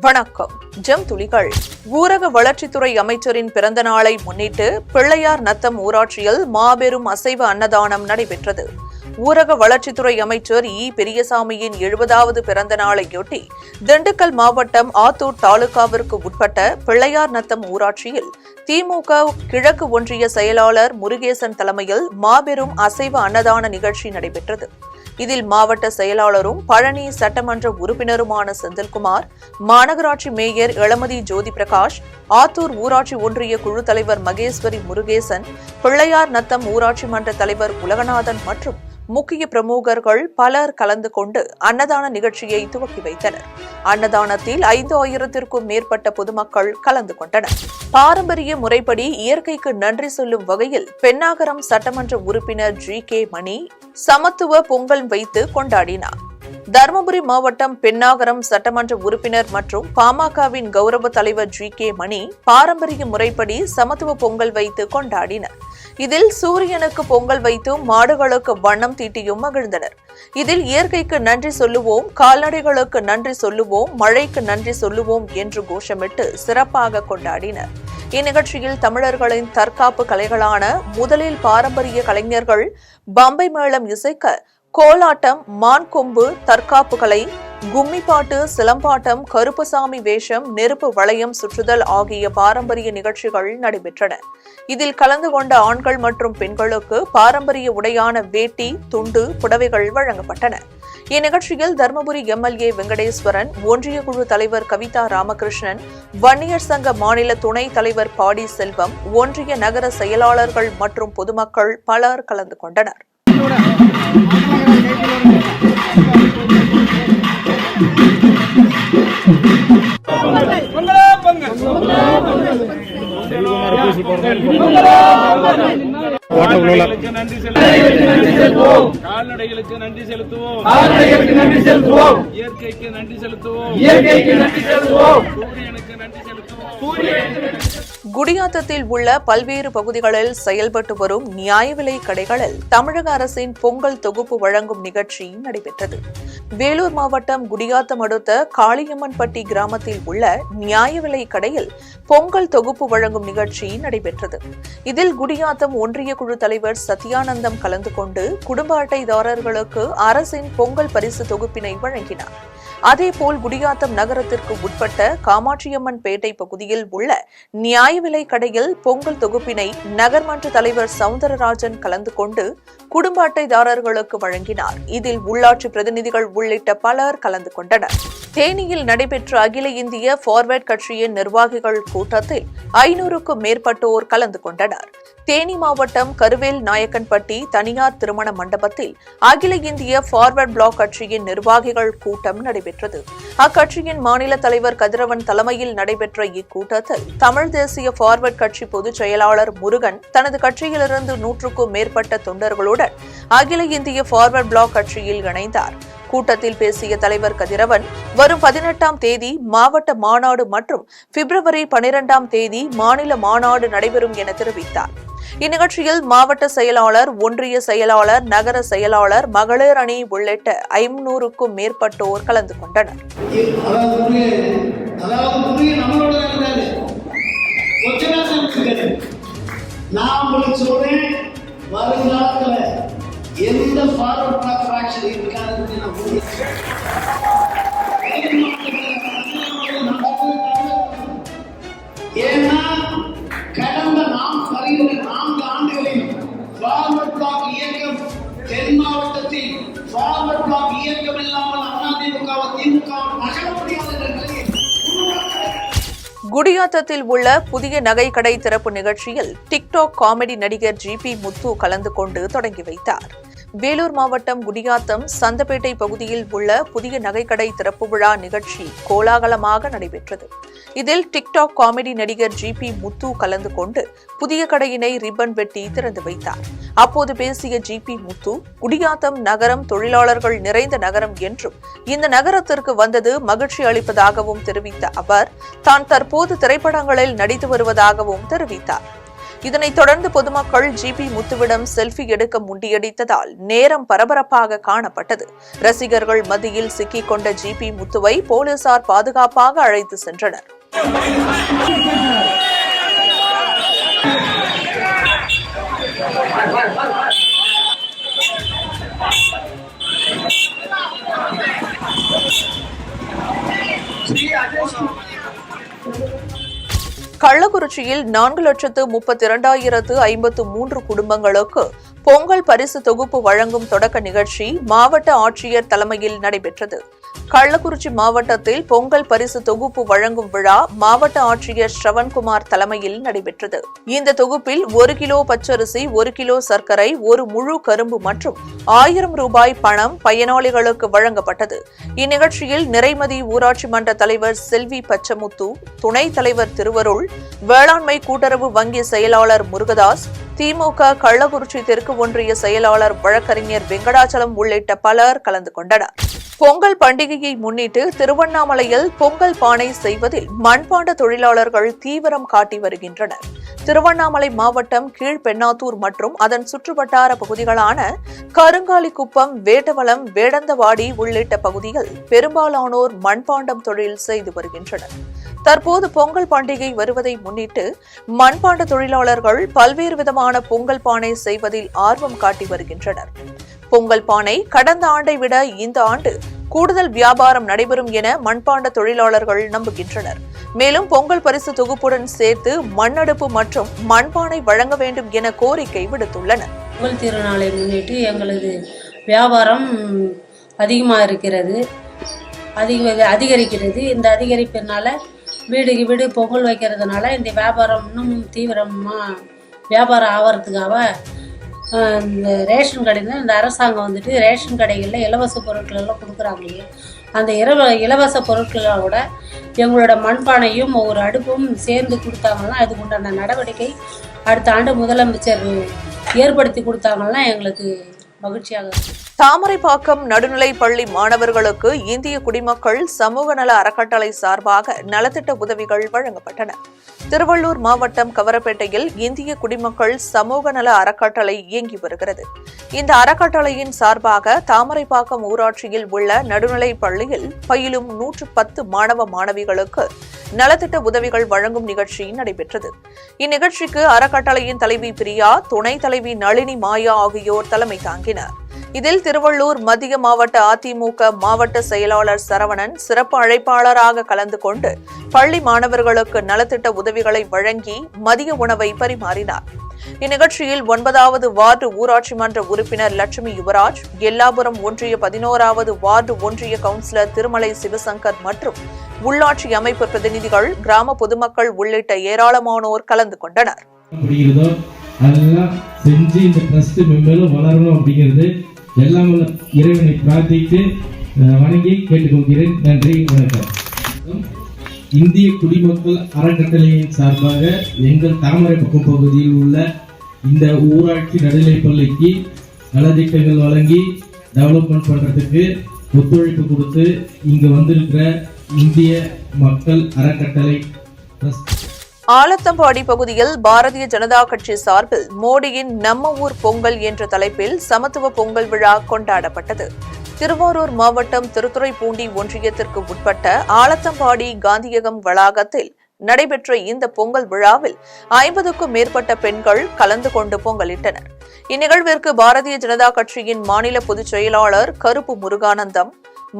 வணக்கம். ஜெம் துளிகள். ஊரக வளர்ச்சித்துறை அமைச்சரின் பிறந்த நாளை முன்னிட்டு பிள்ளையார் நத்தம் ஊராட்சியில் மாபெரும் அசைவ அன்னதானம் நடைபெற்றது. ஊரக வளர்ச்சித்துறை அமைச்சர் இ. பெரியசாமியின் 70வது பிறந்த நாளையொட்டி திண்டுக்கல் மாவட்டம் ஆத்தூர் தாலுகாவிற்கு உட்பட்ட பிள்ளையார் நத்தம் ஊராட்சியில் திமுக கிழக்கு ஒன்றிய செயலாளர் முருகேசன் தலைமையில் மாபெரும் அசைவ அன்னதான நிகழ்ச்சி நடைபெற்றது. இதில் மாவட்ட செயலாளரும் பழனி சட்டமன்ற உறுப்பினருமான செந்தில்குமார், மாநகராட்சி மேயர் இளமதி ஜோதி பிரகாஷ், ஆத்தூர் ஊராட்சி ஒன்றிய குழு தலைவர் மகேஸ்வரி முருகேசன், பிள்ளையார் நத்தம் ஊராட்சி மன்ற தலைவர் உலகநாதன் மற்றும் முக்கிய பிரமுகர்கள் பலர் கலந்து கொண்டு அன்னதான நிகழ்ச்சியை துவக்கி வைத்தனர். அன்னதானத்தில் 5000த்திற்கும் மேற்பட்ட பொதுமக்கள் கலந்து கொண்டனர். பாரம்பரிய முறைப்படி இயற்கைக்கு நன்றி சொல்லும் வகையில் பென்னாகரம் சட்டமன்ற உறுப்பினர் ஜி.கே. மணி சமத்துவ பொங்கல் வைத்து கொண்டாடினார். தருமபுரி மாவட்டம் பென்னாகரம் சட்டமன்ற உறுப்பினர் மற்றும் பாமகவின் கௌரவ தலைவர் ஜி.கே. மணி பாரம்பரிய முறைப்படி சமத்துவ பொங்கல் வைத்து கொண்டாடினர். இதில் சூரியனுக்கு பொங்கல் வைத்தும் மாடுகளுக்கு வண்ணம் தீட்டியும் மகிழ்ந்தனர். இதில் இயற்கைக்கு நன்றி சொல்லுவோம், கால்நடைகளுக்கு நன்றி சொல்லுவோம், மழைக்கு நன்றி சொல்லுவோம் என்று கோஷமிட்டு சிறப்பாக கொண்டாடினர். இந்நிகழ்ச்சியில் தமிழர்களின் தற்காப்பு கலைகளான முதலில் பாரம்பரிய கலைஞர்கள் பம்பை மேளம் இசைக்க, கோலாட்டம், மான் கொம்பு, தற்காப்பு கலை, கும்மிப்பாட்டு, சிலம்பாட்டம், கருப்பசாமி வேஷம், நெருப்பு வளையம் சுற்றுதல் ஆகிய பாரம்பரிய நிகழ்ச்சிகள் நடைபெற்றன. இதில் கலந்து கொண்ட ஆண்கள் மற்றும் பெண்களுக்கு பாரம்பரிய உடையான வேட்டி, துண்டு, புடவைகள் வழங்கப்பட்டன. இந்நிகழ்ச்சியில் தருமபுரி எம்எல்ஏ வெங்கடேஸ்வரன், ஒன்றிய குழு தலைவர் கவிதா ராமகிருஷ்ணன், வன்னியர் சங்க மாநில துணைத் தலைவர் பாடி செல்வம், ஒன்றிய நகர செயலாளர்கள் மற்றும் பொதுமக்கள் பலர் கலந்து கொண்டனர். கால்நடைகளுக்கு நன்றி செலுத்துவோம், இயற்கைக்கு நன்றி செலுத்துவோம், சூரியனுக்கு நன்றி செலுத்துவோம். குடியாத்தத்தில் உள்ள பல்வேறு பகுதிகளில் செயல்பட்டு வரும் நியாய விலை கடைகளில் தமிழக அரசின் பொங்கல் தொகுப்பு வழங்கும் நிகழ்ச்சி நடைபெற்றது. வேலூர் மாவட்டம் குடியாத்தம் அடுத்த காளியம்மன்பட்டி கிராமத்தில் உள்ள நியாய விலை கடையில் பொங்கல் தொகுப்பு வழங்கும் நிகழ்ச்சி நடைபெற்றது. இதில் குடியாத்தம் ஒன்றிய குழு தலைவர் சத்யானந்தம் கலந்து கொண்டு குடும்ப அட்டைதாரர்களுக்கு அரசின் பொங்கல் பரிசு தொகுப்பினை வழங்கினார். அதேபோல் குடியாத்தம் நகரத்திற்கு உட்பட்ட காமாட்சியம்மன் பேட்டை பகுதியில் உள்ள நியாய விலை கடையில் பொங்கல் தொகுப்பினை நகர்மன்ற தலைவர் சவுந்தரராஜன் கலந்து கொண்டு குடும்ப அட்டைதாரர்களுக்கு வழங்கினார். இதில் உள்ளாட்சி பிரதிநிதிகள் உள்ளிட்ட பலர் கலந்து கொண்டனர். தேனியில் நடைபெற்ற அகில இந்திய பார்வர்ட் கட்சியின் நிர்வாகிகள் கூட்டத்தில் 500க்கும் மேற்பட்டோர் கலந்து கொண்டனர். தேனி மாவட்டம் கருவேல் நாயக்கன்பட்டி தனியார் திருமண மண்டபத்தில் அகில இந்திய பார்வர்ட் பிளாக் கட்சியின் நிர்வாகிகள் கூட்டம் நடைபெற்றது. அக்கட்சியின் மாநில தலைவர் கதிரவன் தலைமையில் நடைபெற்ற இக்கூட்டத்தில் தமிழ் தேசிய பார்வர்ட் கட்சி பொதுச் செயலாளர் முருகன் தனது கட்சியிலிருந்து 100க்கும் மேற்பட்ட தொண்டர்களுடன் அகில இந்திய பார்வர்ட் பிளாக் கட்சியில் இணைந்தார். கூட்டத்தில் பேசிய தலைவர் கதிரவன் வரும் 18ஆம் தேதி மாவட்ட மாநாடு மற்றும் பிப்ரவரி 12ஆம் தேதி மாநில மாநாடு நடைபெறும் என தெரிவித்தார். இந்நிகழ்ச்சியில் மாவட்ட செயலாளர், ஒன்றிய செயலாளர், நகர செயலாளர், மகளிர் அணி உள்ளிட்ட 500க்கும் மேற்பட்டோர் கலந்து கொண்டனர். எந்த ஃபார்வர்ட் பிளாக் ஃபிராக்சர் இருக்காதுன்னு ஏன்னா கடந்த வருகின்ற 4 ஆண்டுகளில் ஃபார்வர்ட் பிளாக் இயக்கம் தென் மாவட்டத்தில் ஃபார்வர்ட் பிளாக் இயக்கம் இல்லாமல் திமுக நகர முடியாது என்ற நிலையில் குடியாத்தத்தில் உள்ள புதிய நகைக்கடை திறப்பு நிகழ்ச்சியில் டிக்டாக் காமெடி நடிகர் ஜி.பி. முத்து கலந்து கொண்டு தொடங்கி வைத்தார். வேலூர் மாவட்டம் குடியாத்தம் சந்தப்பேட்டை பகுதியில் உள்ள புதிய நகைக்கடை திறப்பு விழா நிகழ்ச்சி கோலாகலமாக நடைபெற்றது. இதில் டிக்டாக் காமெடி நடிகர் ஜி.பி. முத்து கலந்து கொண்டு புதிய கடையினை ரிப்பன் வெட்டி திறந்து வைத்தார். அப்போது பேசிய ஜி.பி. முத்து, குடியாத்தம் நகரம் தொழிலாளர்கள் நிறைந்த நகரம் என்றும் இந்த நகரத்திற்கு வந்தது மகிழ்ச்சி அளிப்பதாகவும் தெரிவித்த அவர் தான் தற்போது திரைப்படங்களில் நடித்து வருவதாகவும் தெரிவித்தார். இதனைத் தொடர்ந்து பொதுமக்கள் ஜிபி முத்துவிடம் செல்ஃபி எடுக்க முண்டியடித்ததால் நேரம் பரபரப்பாக காணப்பட்டது. ரசிகர்கள் மத்தியில் சிக்கிக் கொண்ட ஜிபி முத்துவை போலீசார் பாதுகாப்பாக அழைத்து சென்றனர். கள்ளக்குறிச்சியில் 4,32,053 குடும்பங்களுக்கு பொங்கல் பரிசு தொகுப்பு வழங்கும் தொடக்க நிகழ்ச்சி மாவட்ட ஆட்சியர் தலைமையில் நடைபெற்றது. கள்ளக்குறிச்சி மாவட்டத்தில் பொங்கல் பரிசு தொகுப்பு வழங்கும் விழா மாவட்ட ஆட்சியர் ஸ்ரவன்குமார் தலைமையில் நடைபெற்றது. இந்த தொகுப்பில் 1 கிலோ பச்சரிசி, 1 கிலோ சர்க்கரை, 1 முழு கரும்பு மற்றும் 1000 ரூபாய் பணம் பயனாளிகளுக்கு வழங்கப்பட்டது. இந்நிகழ்ச்சியில் நிறைமதி ஊராட்சி மன்ற தலைவர் செல்வி பச்சமுத்து, துணைத் தலைவர் திருவருள், வேளாண்மை கூட்டுறவு வங்கி செயலாளர் முருகதாஸ், திமுக கள்ளக்குறிச்சி தெற்கு ஒன்றிய செயலாளர் வழக்கறிஞர் வெங்கடாச்சலம் உள்ளிட்ட பலர் கலந்து கொண்டனர். பொங்கல் பண்டிகையை முன்னிட்டு திருவண்ணாமலையில் பொங்கல் பானை செய்வதில் மண்பாண்ட தொழிலாளர்கள் தீவிரம் காட்டி வருகின்றனர். திருவண்ணாமலை மாவட்டம் கீழ்பெண்ணாத்தூர் மற்றும் அதன் சுற்றுவட்டார பகுதிகளான கருங்காலிக்குப்பம், வேட்டவலம், வேடந்தவாடி உள்ளிட்ட பகுதியில் பெரும்பாலானோர் மண்பாண்டம் தொழில் செய்து வருகின்றனர். தற்போது பொங்கல் பண்டிகை வருவதை முன்னிட்டு மண்பாண்ட தொழிலாளர்கள் பல்வேறு விதமான பொங்கல் பானை செய்வதில் ஆர்வம் காட்டி வருகின்றனர். பொங்கல் பானை கடந்த ஆண்டை விட இந்த ஆண்டு கூடுதல் வியாபாரம் நடைபெறும் என மண்பாண்ட தொழிலாளர்கள் நம்புகின்றனர். மேலும் பொங்கல் பரிசு தொகுப்புடன் சேர்த்து மண்ணடுப்பு மற்றும் மண்பானை வழங்க வேண்டும் என கோரிக்கை விடுத்துள்ளனர். பொங்கல் திருநாளை முன்னிட்டு எங்களது வியாபாரம் அதிகமாக இருக்கிறது, அதிகரிக்கிறது. இந்த அதிகரிப்பினால வீடுக்கு வீடு பொங்கல் வைக்கிறதுனால இந்த வியாபாரம் இன்னும் தீவிரமாக வியாபாரம் ஆகிறதுக்காக இந்த ரேஷன் கடையில் இந்த அரசாங்கம் வந்துட்டு ரேஷன் கடைகளில் இலவச பொருட்கள் எல்லாம் கொடுக்குறாங்க. அந்த இலவச பொருட்களோட எங்களோட மண்பானையும் ஒரு அடுப்பும் சேர்ந்து கொடுத்தாங்கன்னா அதுக்கு உண்டான நடவடிக்கை அடுத்த ஆண்டு முதலமைச்சர் ஏற்படுத்தி கொடுத்தாங்கன்னா எங்களுக்கு மகிழ்ச்சியாக. தாமரைப்பாக்கம் நடுநிலைப் பள்ளி மாணவர்களுக்கு இந்திய குடிமக்கள் சமூக நல அறக்கட்டளை சார்பாக நலத்திட்ட உதவிகள் வழங்கப்பட்டன. திருவள்ளூர் மாவட்டம் கவரப்பேட்டையில் இந்திய குடிமக்கள் சமூக நல அறக்கட்டளை இயங்கி வருகிறது. இந்த அறக்கட்டளையின் சார்பாக தாமரைப்பாக்கம் ஊராட்சியில் உள்ள நடுநிலைப் பள்ளியில் பயிலும் 110 மாணவ மாணவிகளுக்கு நலத்திட்ட உதவிகள் வழங்கும் நிகழ்ச்சி நடைபெற்றது. இந்நிகழ்ச்சிக்கு அறக்கட்டளையின் தலைவி பிரியா, துணைத் தலைவி நளினி மாயா ஆகியோர் தலைமை தாங்கினர். இதில் திருவள்ளூர் மத்திய மாவட்ட அதிமுக மாவட்ட செயலாளர் சரவணன் சிறப்பு அழைப்பாளராக கலந்து கொண்டு பள்ளி மாணவர்களுக்கு நலத்திட்ட உதவிகளை வழங்கி மதிய உணவை பரிமாறினார். இந்நிகழ்ச்சியில் 9வது வார்டு ஊராட்சி மன்ற உறுப்பினர் லட்சுமி யுவராஜ், எல்லாபுரம் ஒன்றிய 11வது வார்டு ஒன்றிய கவுன்சிலர் திருமலை சிவசங்கர் மற்றும் உள்ளாட்சி அமைப்பு பிரதிநிதிகள், கிராம பொதுமக்கள் உள்ளிட்ட ஏராளமானோர் கலந்து கொண்டனர். அதெல்லாம் செஞ்சு இந்த ட்ரஸ்ட் மெம்பரும் வளரணும் அப்படிங்கிறது எல்லாம் இறைவனை பிரார்த்தித்து வணங்கி கேட்டுக்கொள்கிறேன். நன்றி, வணக்கம். இந்திய குடிமக்கள் அறக்கட்டளையின் சார்பாக எங்கள் தாமரைப்பாக்கம் பகுதியில் உள்ள இந்த ஊராட்சி நடுநிலைப்பள்ளிக்கு நலத்திட்டங்கள் வழங்கி டெவலப்மெண்ட் பண்றதுக்கு ஒத்துழைப்பு கொடுத்து இங்கு வந்திருக்கிற இந்திய மக்கள் அறக்கட்டளை ட்ரஸ்ட். ஆலத்தம்பாடி பகுதியில் பாரதிய ஜனதா கட்சி சார்பில் மோடியின் நம்ம ஊர் பொங்கல் என்ற தலைப்பில் சமத்துவ பொங்கல் விழா கொண்டாடப்பட்டது. திருவாரூர் மாவட்டம் திருத்துறைப்பூண்டி ஒன்றியத்திற்கு உட்பட்ட ஆலத்தம்பாடி காந்தியகம் வளாகத்தில் நடைபெற்ற இந்த பொங்கல் விழாவில் 50க்கும் மேற்பட்ட பெண்கள் கலந்து கொண்டு பொங்கலிட்டனர். இந்நிகழ்விற்கு பாரதிய ஜனதா கட்சியின் மாநில பொதுச் செயலாளர் கருப்பு முருகானந்தம்,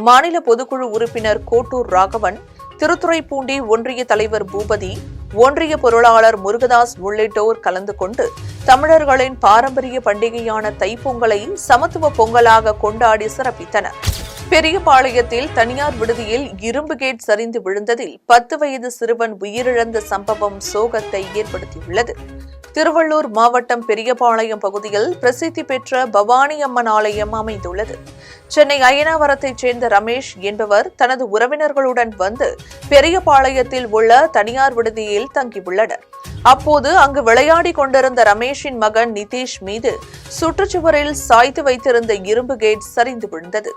மாநில பொதுக்குழு உறுப்பினர் கோட்டூர் ராகவன், திருத்துறைப்பூண்டி ஒன்றிய தலைவர் பூபதி, ஒன்றிய பொருளாளர் முருகதாஸ் உள்ளிட்டோர் கலந்து கொண்டு தமிழர்களின் பாரம்பரிய பண்டிகையான தைப்பொங்கலை சமத்துவ பொங்கலாக கொண்டாடி சிறப்பித்தனர். பெரியபாளையத்தில் தனியார் விடுதியில் இரும்பு கேட் சரிந்து விழுந்ததில் 10 வயது சிறுவன் உயிரிழந்த சம்பவம் சோகத்தை ஏற்படுத்தியுள்ளது. திருவள்ளூர் மாவட்டம் பெரியபாளையம் பகுதியில் பிரசித்தி பெற்ற பவானி அம்மன் ஆலயம் அமைந்துள்ளது. சென்னை அயனாவரத்தைச் சேர்ந்த ரமேஷ் என்பவர் தனது உறவினர்களுடன் வந்து பெரியபாளையத்தில் உள்ள தனியார் விடுதியில் தங்கியுள்ளனர். அப்போது அங்கு விளையாடி கொண்டிருந்த ரமேஷின் மகன் நிதீஷ் மீது சுற்றுச்சுவரில் சாய்த்து வைத்திருந்த இரும்பு கேட் சரிந்து விழுந்தது.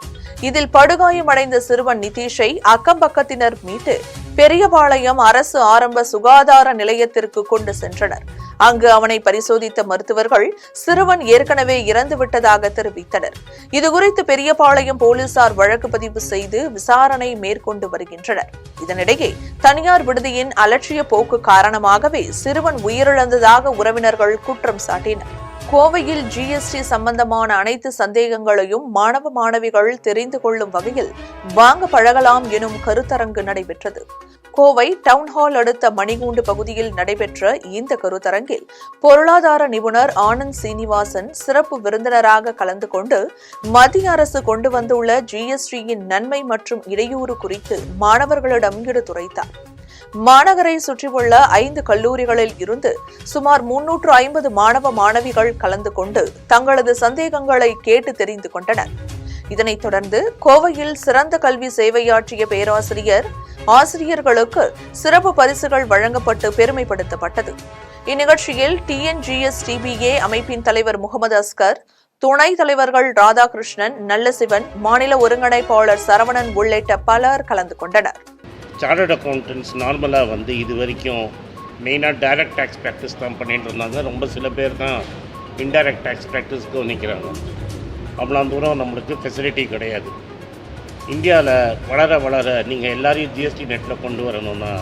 இதில் படுகாயமடைந்த சிறுவன் நிதீஷை அக்கம்பக்கத்தினர் மீட்டு பெரியபாளையம் அரசு ஆரம்ப சுகாதார நிலையத்திற்கு கொண்டு சென்றனர். அங்கு அவனை பரிசோதித்த மருத்துவர்கள் சிறுவன் ஏற்கனவே இறந்துவிட்டதாக தெரிவித்தனர். இதுகுறித்து பெரியபாளையம் போலீசார் வழக்கு பதிவு செய்து விசாரணை மேற்கொண்டு வருகின்றனர். இதனிடையே தனியார் விடுதியின் அலட்சிய போக்கு காரணமாகவே சிறுவன் உயிரிழந்ததாக உறவினர்கள் குற்றம் சாட்டினர். கோவையில் GST சம்பந்தமான அனைத்து சந்தேகங்களையும் மாணவ மாணவிகள் தெரிந்து கொள்ளும் வகையில் வாங்க பழகலாம் எனும் கருத்தரங்கு நடைபெற்றது. கோவை டவுன்ஹால் அடுத்த மணிகூண்டு பகுதியில் நடைபெற்ற இந்த கருத்தரங்கில் பொருளாதார நிபுணர் ஆனந்த் சீனிவாசன் சிறப்பு விருந்தினராக கலந்து கொண்டு மத்திய அரசு கொண்டு வந்துள்ள GSTயின் நன்மை மற்றும் இடையூறு குறித்து மாணவர்களிடம் எடுத்துரைத்தார். மாநகரை சுற்றியுள்ள 5 கல்லூரிகளில் இருந்து சுமார் 350 மாணவ மாணவிகள் கலந்து கொண்டு தங்களது சந்தேகங்களை கேட்டு தெரிந்து கொண்டனர். இதனைத் தொடர்ந்து கோவையில் சிறந்த கல்வி சேவையாற்றிய பேராசிரியர் ஆசிரியர்களுக்கு சிறப்பு பரிசுகள் வழங்கப்பட்டு பெருமைப்படுத்தப்பட்டது. இந்நிகழ்ச்சியில் TNGS-TBA அமைப்பின் தலைவர் முகமது அஸ்கர், துணைத் தலைவர்கள் ராதாகிருஷ்ணன், நல்லசிவன், மாநில ஒருங்கிணைப்பாளர் சரவணன் உள்ளிட்ட பலர் கலந்து கொண்டனர். சார்ட்டர்ட் அக்கௌண்டன்ட்ஸ் நார்மலாக இது வரைக்கும் மெயினாக டைரக்ட் டேக்ஸ் ப்ராக்டிஸ் தான் பண்ணிகிட்டு இருந்தாங்க. ரொம்ப சில பேர் தான் இன்டைரக்ட் டேக்ஸ் ப்ராக்டிஸ்க்கு நிற்கிறாங்க. அவ்வளோ தூரம் நம்மளுக்கு ஃபெசிலிட்டி கிடையாது. இந்தியாவில் வளர வளர நீங்கள் எல்லாரையும் GST நெட்டில் கொண்டு வரணும்னா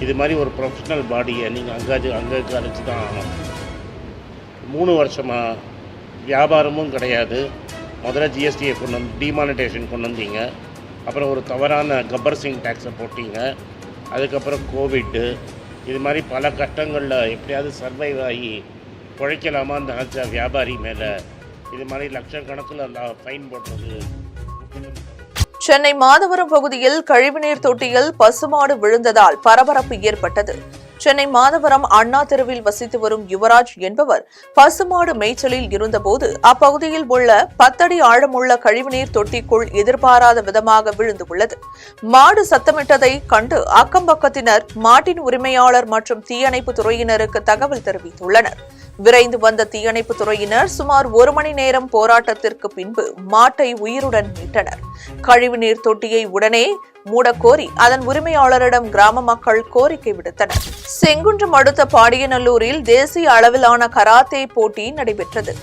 இது மாதிரி ஒரு ப்ரொஃபஷ்னல் பாடியை நீங்கள் அங்கே அழைச்சி தான் ஆகணும். 3 வருஷமாக வியாபாரமும் கிடையாது. முதல்ல GSTயை கொண்டு வந்து டிமானிட்டேஷன் கொண்டு வந்தீங்க. அப்புறம் ஒரு தவறான கப்பர் சிங் டேக்ஸை போட்டிங்க. அதுக்கப்புறம் கோவிட்டு, இது மாதிரி பல கட்டங்களில் எப்படியாவது சர்வைவ் ஆகி பிழைக்கலாமான்னு நினச்ச வியாபாரி மேலே இது மாதிரி லட்சக்கணக்கில் ஃபைன் போடுறது. சென்னை மாதவரம் பகுதியில் கழிவுநீர் தொட்டியில் பசுமாடு விழுந்ததால் பரபரப்பு ஏற்பட்டது. சென்னை மாதவரம் அண்ணா தெருவில் வசித்து வரும் யுவராஜ் என்பவர் பசுமாடு மேய்ச்சலில் இருந்தபோது அப்பகுதியில் உள்ள 10 அடி ஆழமுள்ள கழிவுநீர் தொட்டிக்குள் எதிர்பாராத விதமாக விழுந்துள்ளது. மாடு சத்தமிட்டதை கண்டு அக்கம்பக்கத்தினர் மாட்டின் உரிமையாளர் மற்றும் தீயணைப்பு துறையினருக்கு தகவல் தெரிவித்துள்ளனர். விரைந்து வந்த தீயணைப்பு துறையினர் சுமார் 1 மணி நேரம் போராட்டத்திற்கு பின்பு மாட்டை உயிருடன் மீட்டனர். கழிவுநீர் தொட்டியை உடனே மூடக்கோரி அதன் உரிமையாளரிடம் கிராம மக்கள் கோரிக்கை விடுத்தனர். செங்குன்றம் அடுத்த பாடியநல்லூரில் தேசிய அளவிலான கராத்தே போட்டி நடைபெற்றது.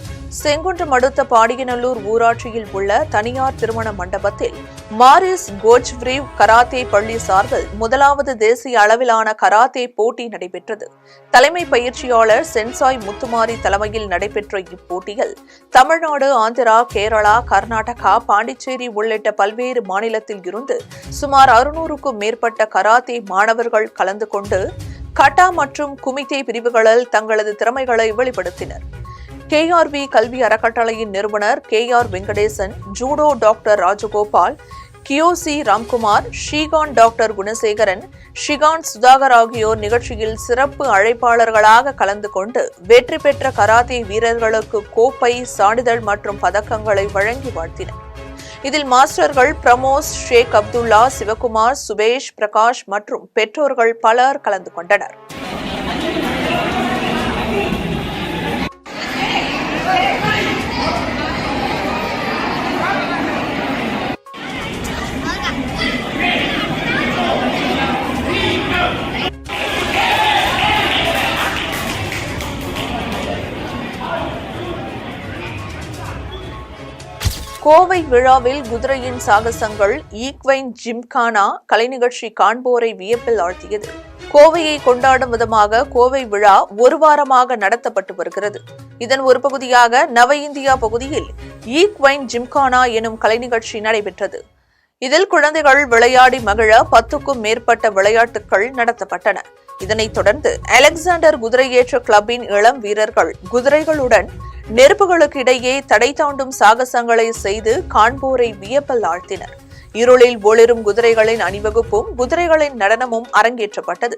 செங்குன்றம் அடுத்த பாடியநல்லூர் ஊராட்சியில் உள்ள தனியார் திருமண மண்டபத்தில் மாரிஸ் கோச்வ்ரீவ் கராத்தே பள்ளி சார்பில் 1வது தேசிய அளவிலான கராத்தே போட்டி நடைபெற்றது. தலைமை பயிற்சியாளர் சென்சாய் முத்துமாரி தலைமையில் நடைபெற்ற இப்போட்டியில் தமிழ்நாடு, ஆந்திரா, கேரளா, கர்நாடகா, பாண்டிச்சேரி உள்ளிட்ட பல்வேறு மாநிலத்தில் இருந்து சுமார் 600க்கும் மேற்பட்ட கராத்தே மாணவர்கள் கலந்து கொண்டு கட்டா மற்றும் குமித்தே பிரிவுகளில் தங்களது திறமைகளை வெளிப்படுத்தினர். KRV கல்வி அறக்கட்டளையின் நிறுவனர் KR Venkatesan, judo doctor Rajagopal, kyoshi Ramkumar, shihan doctor Gunasekaran, shihan Sudhakar ஆகியோர் நிகழ்ச்சியில் சிறப்பு அழைப்பாளர்களாக கலந்து கொண்டு வெற்றி பெற்ற கராத்தே வீரர்களுக்கு கோப்பை, சான்றிதழ் மற்றும் பதக்கங்களை வழங்கி வாழ்த்தினர். இதில் மாஸ்டர்கள் பிரமோஸ், ஷேக் அப்துல்லா, சிவகுமார், சுபேஷ், பிரகாஷ் மற்றும் பெற்றோர்கள் பலர் கலந்து கொண்டனர். கோவை விழாவில் குதிரையின் சாகசங்கள், ஈக்வைன் ஜிம்கானா கலை நிகழ்ச்சி காண்போரை வியப்பில் ஆழ்த்தியது. கோவையை கொண்டாடும் விதமாக கோவை விழா 1 வாரமாக நடத்தப்பட்டு வருகிறது. இதன் ஒரு பகுதியாக நவ இந்தியா பகுதியில் ஈக்வைன் ஜிம்கானா எனும் கலை நிகழ்ச்சி நடைபெற்றது. இதில் குழந்தைகள் விளையாடி மகிழ 10க்கும் மேற்பட்ட விளையாட்டுகள் நடத்தப்பட்டன. இதனைத் தொடர்ந்து அலெக்சாண்டர் குதிரையேற்ற கிளப்பின் இளம் வீரர்கள் குதிரைகளுடன் நெருப்புகளுக்கு இடையே தடை தாண்டும் சாகசங்களை செய்து காண்போரை வியப்பில் ஆழ்த்தினர். இருளில் ஒளிரும் குதிரைகளின் அணிவகுப்பும் குதிரைகளின் நடனமும் அரங்கேற்றப்பட்டது.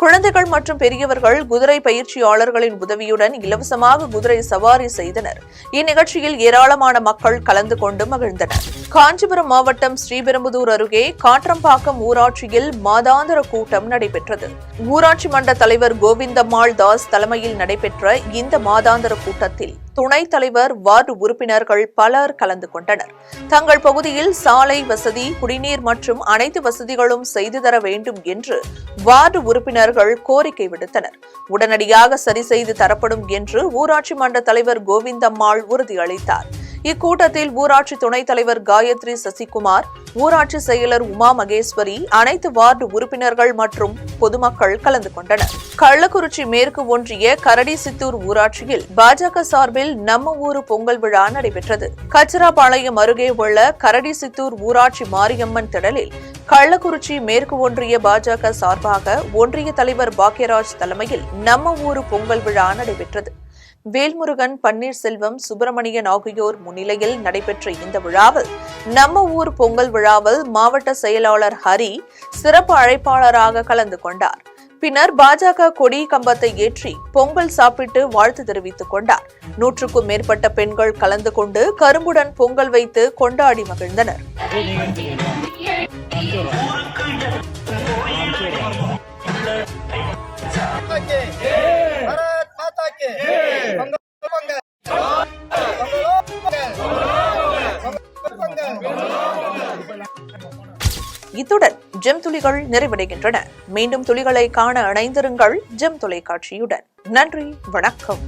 குழந்தைகள் மற்றும் பெரியவர்கள் குதிரை பயிற்சியாளர்களின் உதவியுடன் இலவசமாக குதிரை சவாரி செய்தனர். இந்நிகழ்ச்சியில் ஏராளமான மக்கள் கலந்து கொண்டு மகிழ்ந்தனர். காஞ்சிபுரம் மாவட்டம் ஸ்ரீபெரும்புதூர் அருகே காற்றம்பாக்கம் ஊராட்சியில் மாதாந்திர கூட்டம் நடைபெற்றது. ஊராட்சி மன்ற தலைவர் கோவிந்தம்மாள் தாஸ் தலைமையில் நடைபெற்ற இந்த மாதாந்திர கூட்டத்தில் துணைத் தலைவர், வார்டு உறுப்பினர்கள் பலர் கலந்து கொண்டனர். தங்கள் பகுதியில் சாலை வசதி, குடிநீர் மற்றும் அனைத்து வசதிகளும் செய்து தர வேண்டும் என்று வார்டு உறுப்பினர்கள் கோரிக்கை விடுத்தனர். உடனடியாக சரி செய்து தரப்படும் என்று ஊராட்சி மன்ற தலைவர் கோவிந்தம்மாள் உறுதியளித்தார். இக்கூட்டத்தில் ஊராட்சி துணைத் தலைவர் காயத்ரி சசிகுமார், ஊராட்சி செயலர் உமா மகேஸ்வரி, அனைத்து வார்டு உறுப்பினர்கள் மற்றும் பொதுமக்கள் கலந்து கொண்டனர். கள்ளக்குறிச்சி மேற்கு ஒன்றிய கரடிசித்தூர் ஊராட்சியில் பாஜக சார்பில் நம்ம ஊரு பொங்கல் விழா நடைபெற்றது. கச்சராபாளையம் அருகே உள்ள கரடிசித்தூர் ஊராட்சி மாரியம்மன் திடலில் கள்ளக்குறிச்சி மேற்கு ஒன்றிய பாஜக சார்பாக ஒன்றிய தலைவர் பாக்யராஜ் தலைமையில் நம்ம ஊரு பொங்கல் விழா நடைபெற்றது. வேல்முருகன், பன்னீர்செல்வம், சுப்பிரமணியன் ஆகியோர் முன்னிலையில் நடைபெற்ற இந்த விழாவில் நம்ம ஊர் பொங்கல் விழாவில் மாவட்ட செயலாளர் ஹரி சிறப்பு அழைப்பாளராக கலந்து கொண்டார். பின்னர் பாஜக கொடி கம்பத்தை ஏற்றி பொங்கல் சாப்பிட்டு வாழ்த்து தெரிவித்துக் கொண்டார். 100க்கும் மேற்பட்ட பெண்கள் கலந்து கொண்டு கரும்புடன் பொங்கல் வைத்து கொண்டாடி மகிழ்ந்தனர். இத்துடன் ஜெம் துளிகள் நிறைவடைகின்றன. மீண்டும் துளிகளை காண இணைந்திருங்கள் ஜெம் தொலைக்காட்சியுடன். நன்றி, வணக்கம்.